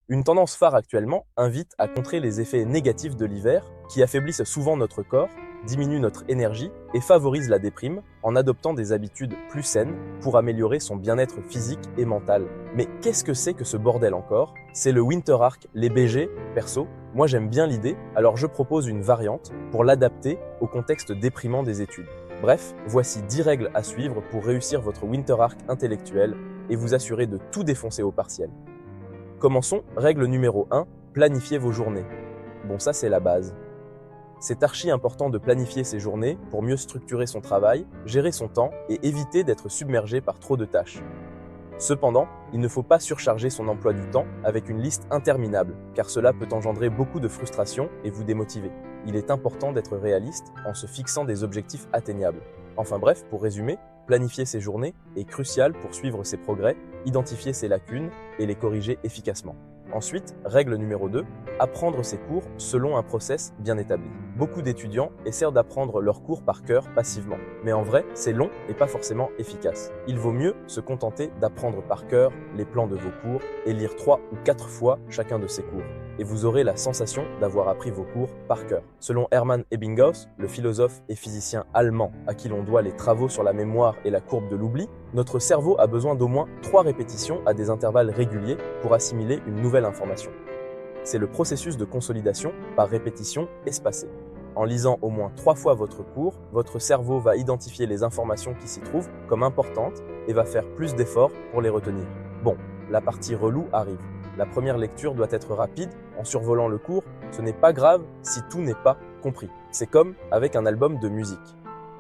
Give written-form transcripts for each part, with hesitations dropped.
Une tendance phare actuellement invite à contrer les effets négatifs de l'hiver qui affaiblissent souvent notre corps, diminuent notre énergie et favorisent la déprime en adoptant des habitudes plus saines pour améliorer son bien-être physique et mental. Mais qu'est-ce que c'est que ce bordel encore? C'est le Winter Arc, les BG, perso. Moi j'aime bien l'idée, alors je propose une variante pour l'adapter au contexte déprimant des études. Bref, voici 10 règles à suivre pour réussir votre Winter Arc intellectuel et vous assurer de tout défoncer au partiel. Commençons, règle numéro 1, planifiez vos journées. Bon, ça c'est la base. C'est archi important de planifier ses journées pour mieux structurer son travail, gérer son temps et éviter d'être submergé par trop de tâches. Cependant, il ne faut pas surcharger son emploi du temps avec une liste interminable, car cela peut engendrer beaucoup de frustration et vous démotiver. Il est important d'être réaliste en se fixant des objectifs atteignables. Enfin bref, pour résumer, planifier ses journées est crucial pour suivre ses progrès, identifier ses lacunes et les corriger efficacement. Ensuite, règle numéro 2, apprendre ses cours selon un process bien établi. Beaucoup d'étudiants essaient d'apprendre leurs cours par cœur passivement, mais en vrai, c'est long et pas forcément efficace. Il vaut mieux se contenter d'apprendre par cœur les plans de vos cours et lire 3 ou 4 fois chacun de ces cours. Et vous aurez la sensation d'avoir appris vos cours par cœur. Selon Hermann Ebbinghaus, le philosophe et physicien allemand à qui l'on doit les travaux sur la mémoire et la courbe de l'oubli, notre cerveau a besoin d'au moins 3 répétitions à des intervalles réguliers pour assimiler une nouvelle information. C'est le processus de consolidation par répétition espacée. En lisant au moins 3 fois votre cours, votre cerveau va identifier les informations qui s'y trouvent comme importantes et va faire plus d'efforts pour les retenir. Bon, la partie relou arrive. La première lecture doit être rapide, en survolant le cours, ce n'est pas grave si tout n'est pas compris. C'est comme avec un album de musique.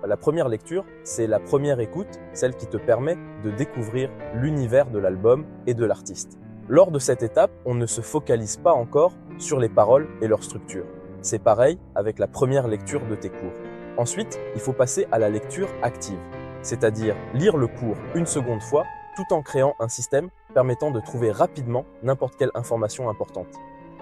La première lecture, c'est la première écoute, celle qui te permet de découvrir l'univers de l'album et de l'artiste. Lors de cette étape, on ne se focalise pas encore sur les paroles et leur structure. C'est pareil avec la première lecture de tes cours. Ensuite, il faut passer à la lecture active, c'est-à-dire lire le cours une seconde fois tout en créant un système permettant de trouver rapidement n'importe quelle information importante.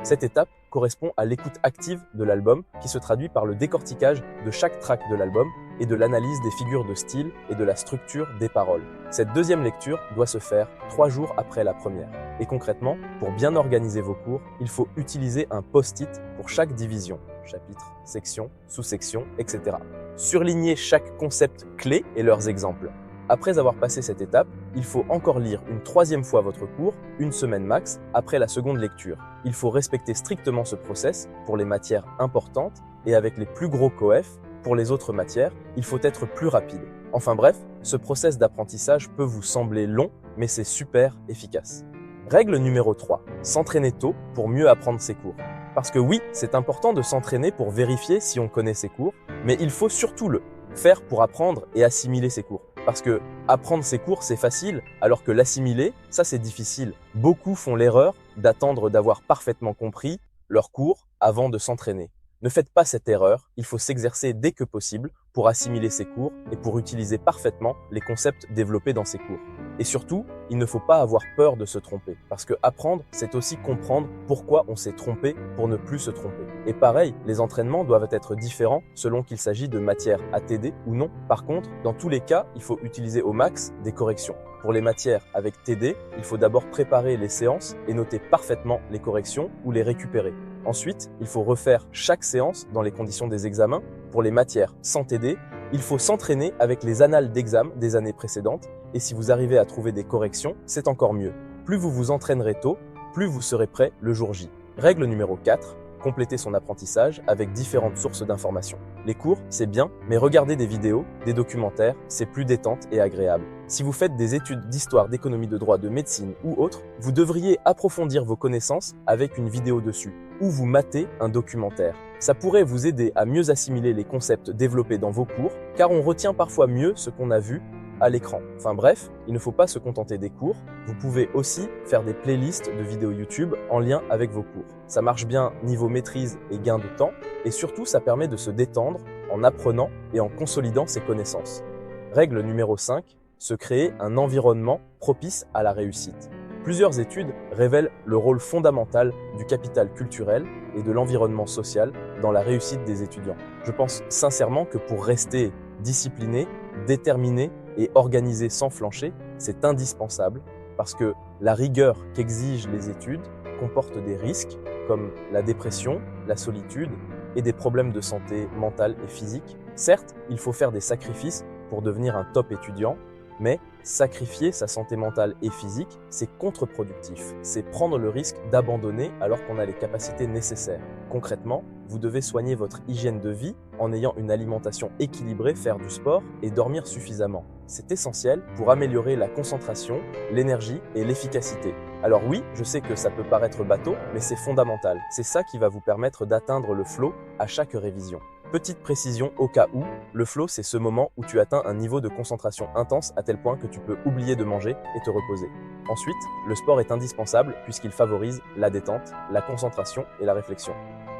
Cette étape correspond à l'écoute active de l'album qui se traduit par le décortiquage de chaque track de l'album et de l'analyse des figures de style et de la structure des paroles. Cette deuxième lecture doit se faire 3 jours après la première. Et concrètement, pour bien organiser vos cours, il faut utiliser un post-it pour chaque division, chapitre, section, sous-section, etc. Surligner chaque concept clé et leurs exemples. Après avoir passé cette étape, il faut encore lire une 3e fois votre cours, une semaine max, après la seconde lecture. Il faut respecter strictement ce process pour les matières importantes et avec les plus gros coefs, pour les autres matières, il faut être plus rapide. Enfin bref, ce process d'apprentissage peut vous sembler long, mais c'est super efficace. Règle numéro 3, s'entraîner tôt pour mieux apprendre ses cours. Parce que oui, c'est important de s'entraîner pour vérifier si on connaît ses cours, mais il faut surtout le faire pour apprendre et assimiler ses cours. Parce que apprendre ses cours, c'est facile, alors que l'assimiler, ça c'est difficile. Beaucoup font l'erreur d'attendre d'avoir parfaitement compris leurs cours avant de s'entraîner. Ne faites pas cette erreur, il faut s'exercer dès que possible pour assimiler ses cours et pour utiliser parfaitement les concepts développés dans ses cours. Et surtout, il ne faut pas avoir peur de se tromper, parce que apprendre, c'est aussi comprendre pourquoi on s'est trompé pour ne plus se tromper. Et pareil, les entraînements doivent être différents selon qu'il s'agit de matières à TD ou non. Par contre, dans tous les cas, il faut utiliser au max des corrections. Pour les matières avec TD, il faut d'abord préparer les séances et noter parfaitement les corrections ou les récupérer. Ensuite, il faut refaire chaque séance dans les conditions des examens. Pour les matières sans TD, il faut s'entraîner avec les annales d'examen des années précédentes et si vous arrivez à trouver des corrections, c'est encore mieux. Plus vous vous entraînerez tôt, plus vous serez prêt le jour J. Règle numéro 4, compléter son apprentissage avec différentes sources d'informations. Les cours, c'est bien, mais regarder des vidéos, des documentaires, c'est plus détente et agréable. Si vous faites des études d'histoire, d'économie, de droit, de médecine ou autre, vous devriez approfondir vos connaissances avec une vidéo dessus ou vous matez un documentaire. Ça pourrait vous aider à mieux assimiler les concepts développés dans vos cours, car on retient parfois mieux ce qu'on a vu à l'écran. Enfin bref, il ne faut pas se contenter des cours, vous pouvez aussi faire des playlists de vidéos YouTube en lien avec vos cours. Ça marche bien niveau maîtrise et gain de temps, et surtout ça permet de se détendre en apprenant et en consolidant ses connaissances. Règle numéro 5, se créer un environnement propice à la réussite. Plusieurs études révèlent le rôle fondamental du capital culturel et de l'environnement social dans la réussite des étudiants. Je pense sincèrement que pour rester discipliné, déterminé et organisé sans flancher, c'est indispensable parce que la rigueur qu'exigent les études comporte des risques comme la dépression, la solitude et des problèmes de santé mentale et physique. Certes, il faut faire des sacrifices pour devenir un top étudiant, mais sacrifier sa santé mentale et physique, c'est contre-productif. C'est prendre le risque d'abandonner alors qu'on a les capacités nécessaires. Concrètement, vous devez soigner votre hygiène de vie en ayant une alimentation équilibrée, faire du sport et dormir suffisamment. C'est essentiel pour améliorer la concentration, l'énergie et l'efficacité. Alors oui, je sais que ça peut paraître bateau, mais c'est fondamental. C'est ça qui va vous permettre d'atteindre le flow à chaque révision. Petite précision au cas où, le flow c'est ce moment où tu atteins un niveau de concentration intense à tel point que tu peux oublier de manger et te reposer. Ensuite, le sport est indispensable puisqu'il favorise la détente, la concentration et la réflexion.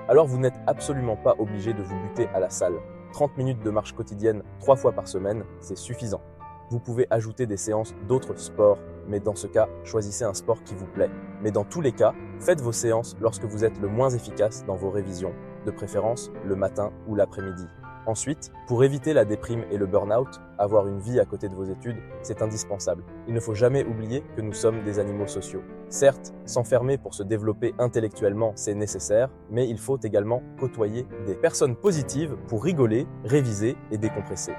Alors vous n'êtes absolument pas obligé de vous buter à la salle. 30 minutes de marche quotidienne 3 fois par semaine, c'est suffisant. Vous pouvez ajouter des séances d'autres sports, mais dans ce cas, choisissez un sport qui vous plaît. Mais dans tous les cas, faites vos séances lorsque vous êtes le moins efficace dans vos révisions, de préférence le matin ou l'après-midi. Ensuite, pour éviter la déprime et le burn-out, avoir une vie à côté de vos études, c'est indispensable. Il ne faut jamais oublier que nous sommes des animaux sociaux. Certes, s'enfermer pour se développer intellectuellement, c'est nécessaire, mais il faut également côtoyer des personnes positives pour rigoler, réviser et décompresser.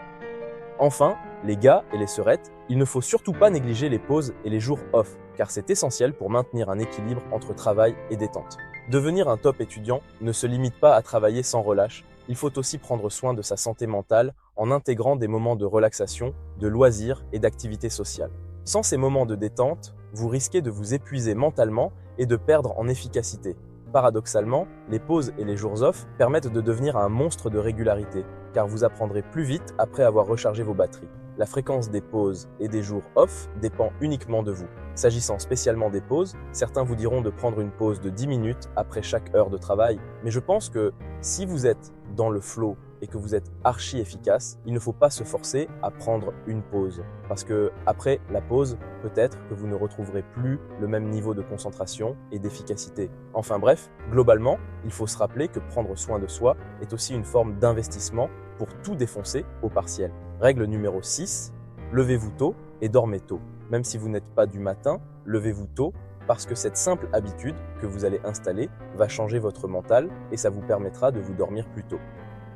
Enfin, les gars et les sœurettes, il ne faut surtout pas négliger les pauses et les jours off, car c'est essentiel pour maintenir un équilibre entre travail et détente. Devenir un top étudiant ne se limite pas à travailler sans relâche, il faut aussi prendre soin de sa santé mentale en intégrant des moments de relaxation, de loisirs et d'activités sociales. Sans ces moments de détente, vous risquez de vous épuiser mentalement et de perdre en efficacité. Paradoxalement, les pauses et les jours off permettent de devenir un monstre de régularité, car vous apprendrez plus vite après avoir rechargé vos batteries. La fréquence des pauses et des jours off dépend uniquement de vous. S'agissant spécialement des pauses, certains vous diront de prendre une pause de 10 minutes après chaque heure de travail, mais je pense que si vous êtes dans le flow et que vous êtes archi efficace, il ne faut pas se forcer à prendre une pause. Parce que après la pause, peut-être que vous ne retrouverez plus le même niveau de concentration et d'efficacité. Enfin bref, globalement, il faut se rappeler que prendre soin de soi est aussi une forme d'investissement pour tout défoncer au partiel. Règle numéro 6, levez-vous tôt et dormez tôt. Même si vous n'êtes pas du matin, levez-vous tôt parce que cette simple habitude que vous allez installer va changer votre mental et ça vous permettra de vous dormir plus tôt.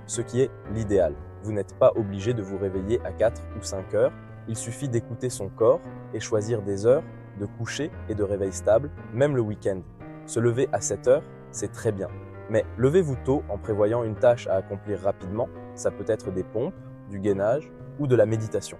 Ce qui est l'idéal. Vous n'êtes pas obligé de vous réveiller à 4 ou 5 heures, il suffit d'écouter son corps et choisir des heures de coucher et de réveil stable, même le week-end. Se lever à 7 heures, c'est très bien. Mais levez-vous tôt en prévoyant une tâche à accomplir rapidement, ça peut être des pompes, du gainage ou de la méditation.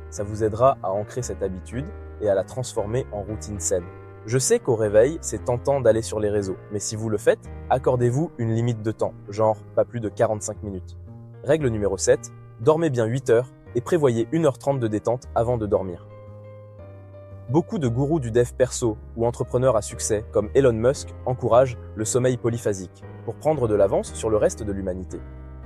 Ça vous aidera à ancrer cette habitude et à la transformer en routine saine. Je sais qu'au réveil, c'est tentant d'aller sur les réseaux, mais si vous le faites, accordez-vous une limite de temps, genre pas plus de 45 minutes. Règle numéro 7, dormez bien 8 heures et prévoyez 1h30 de détente avant de dormir. Beaucoup de gourous du dev perso ou entrepreneurs à succès comme Elon Musk encouragent le sommeil polyphasique pour prendre de l'avance sur le reste de l'humanité.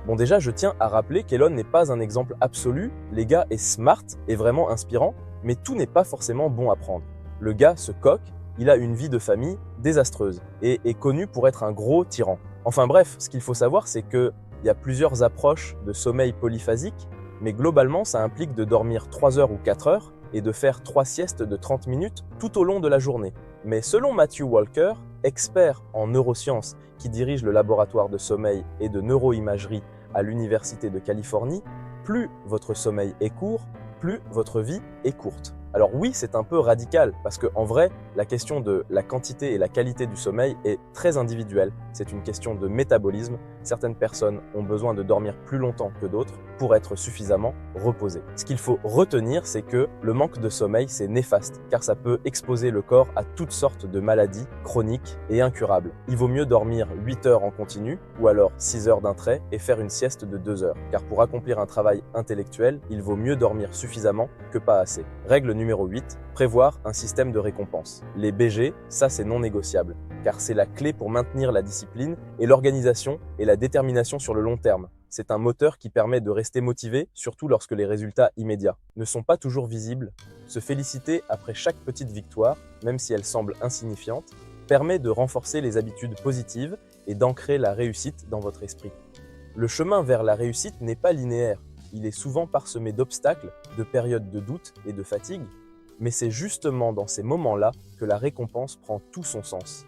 Bon déjà, je tiens à rappeler qu'Elon n'est pas un exemple absolu, les gars est smart et vraiment inspirant, mais tout n'est pas forcément bon à prendre. Le gars se coque, il a une vie de famille désastreuse et est connu pour être un gros tyran. Enfin bref, ce qu'il faut savoir, c'est qu'il y a plusieurs approches de sommeil polyphasique, mais globalement, ça implique de dormir 3 heures ou 4 heures et de faire 3 siestes de 30 minutes tout au long de la journée. Mais selon Matthew Walker, expert en neurosciences qui dirige le laboratoire de sommeil et de neuroimagerie à l'Université de Californie, plus votre sommeil est court, plus votre vie est courte. Alors oui, c'est un peu radical parce qu'en vrai, la question de la quantité et la qualité du sommeil est très individuelle. C'est une question de métabolisme. Certaines personnes ont besoin de dormir plus longtemps que d'autres pour être suffisamment reposées. Ce qu'il faut retenir, c'est que le manque de sommeil, c'est néfaste car ça peut exposer le corps à toutes sortes de maladies chroniques et incurables. Il vaut mieux dormir 8 heures en continu ou alors 6 heures d'un trait et faire une sieste de 2 heures. Car pour accomplir un travail intellectuel, il vaut mieux dormir suffisamment que pas assez. Règle numéro 8, prévoir un système de récompense. Les BG, ça c'est non négociable, car c'est la clé pour maintenir la discipline et l'organisation et la détermination sur le long terme. C'est un moteur qui permet de rester motivé, surtout lorsque les résultats immédiats ne sont pas toujours visibles. Se féliciter après chaque petite victoire, même si elle semble insignifiante, permet de renforcer les habitudes positives et d'ancrer la réussite dans votre esprit. Le chemin vers la réussite n'est pas linéaire. Il est souvent parsemé d'obstacles, de périodes de doute et de fatigue, mais c'est justement dans ces moments-là que la récompense prend tout son sens.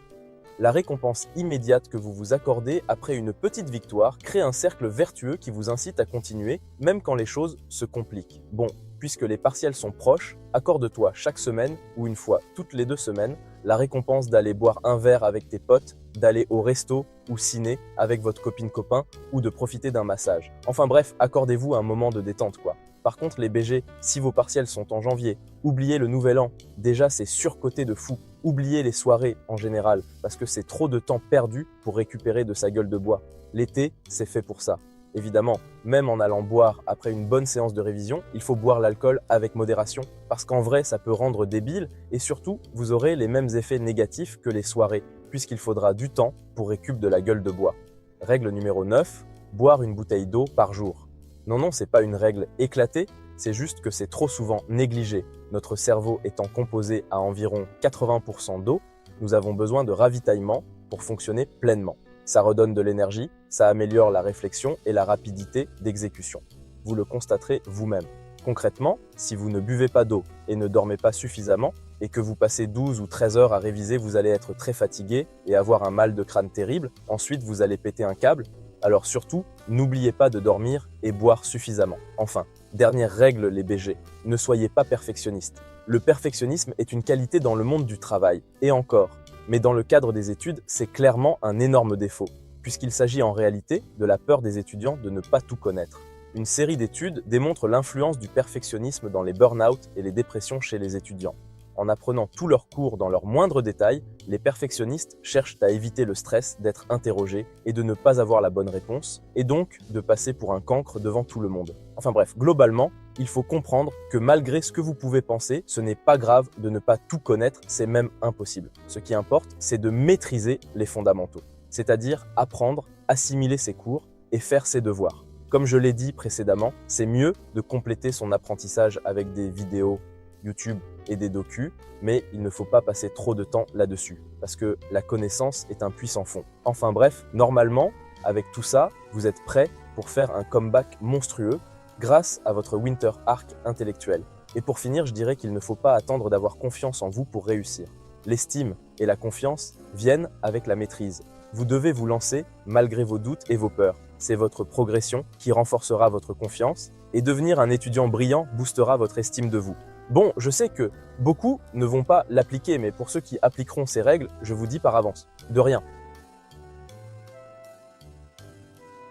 La récompense immédiate que vous vous accordez après une petite victoire crée un cercle vertueux qui vous incite à continuer, même quand les choses se compliquent. Bon, puisque les partiels sont proches, accorde-toi chaque semaine ou une fois toutes les 2 semaines la récompense d'aller boire un verre avec tes potes, d'aller au resto ou ciné avec votre copine-copain ou de profiter d'un massage. Enfin bref, accordez-vous un moment de détente quoi. Par contre les BG, si vos partiels sont en janvier, oubliez le nouvel an. Déjà c'est surcoté de fou. Oubliez les soirées en général parce que c'est trop de temps perdu pour récupérer de sa gueule de bois. L'été, c'est fait pour ça. Évidemment, même en allant boire après une bonne séance de révision, il faut boire l'alcool avec modération, parce qu'en vrai, ça peut rendre débile, et surtout, vous aurez les mêmes effets négatifs que les soirées, puisqu'il faudra du temps pour récup de la gueule de bois. Règle numéro 9, boire une bouteille d'eau par jour. Non, c'est pas une règle éclatée, c'est juste que c'est trop souvent négligé. Notre cerveau étant composé à environ 80% d'eau, nous avons besoin de ravitaillement pour fonctionner pleinement. Ça redonne de l'énergie, ça améliore la réflexion et la rapidité d'exécution. Vous le constaterez vous-même. Concrètement, si vous ne buvez pas d'eau et ne dormez pas suffisamment, et que vous passez 12 ou 13 heures à réviser, vous allez être très fatigué et avoir un mal de crâne terrible. Ensuite, vous allez péter un câble. Alors surtout, n'oubliez pas de dormir et boire suffisamment. Enfin, dernière règle les BG, ne soyez pas perfectionniste. Le perfectionnisme est une qualité dans le monde du travail, et encore. Mais dans le cadre des études, c'est clairement un énorme défaut, puisqu'il s'agit en réalité de la peur des étudiants de ne pas tout connaître. Une série d'études démontre l'influence du perfectionnisme dans les burn-out et les dépressions chez les étudiants. En apprenant tous leurs cours dans leurs moindres détails, les perfectionnistes cherchent à éviter le stress d'être interrogés et de ne pas avoir la bonne réponse, et donc de passer pour un cancre devant tout le monde. Enfin bref, globalement, il faut comprendre que malgré ce que vous pouvez penser, ce n'est pas grave de ne pas tout connaître, c'est même impossible. Ce qui importe, c'est de maîtriser les fondamentaux, c'est-à-dire apprendre, assimiler ses cours et faire ses devoirs. Comme je l'ai dit précédemment, c'est mieux de compléter son apprentissage avec des vidéos YouTube et des docus, mais il ne faut pas passer trop de temps là-dessus, parce que la connaissance est un puits sans fond. Enfin bref, normalement, avec tout ça, vous êtes prêt pour faire un comeback monstrueux grâce à votre Winter Arc intellectuel. Et pour finir, je dirais qu'il ne faut pas attendre d'avoir confiance en vous pour réussir. L'estime et la confiance viennent avec la maîtrise. Vous devez vous lancer malgré vos doutes et vos peurs. C'est votre progression qui renforcera votre confiance, et devenir un étudiant brillant boostera votre estime de vous. Bon, je sais que beaucoup ne vont pas l'appliquer, mais pour ceux qui appliqueront ces règles, je vous dis par avance, de rien.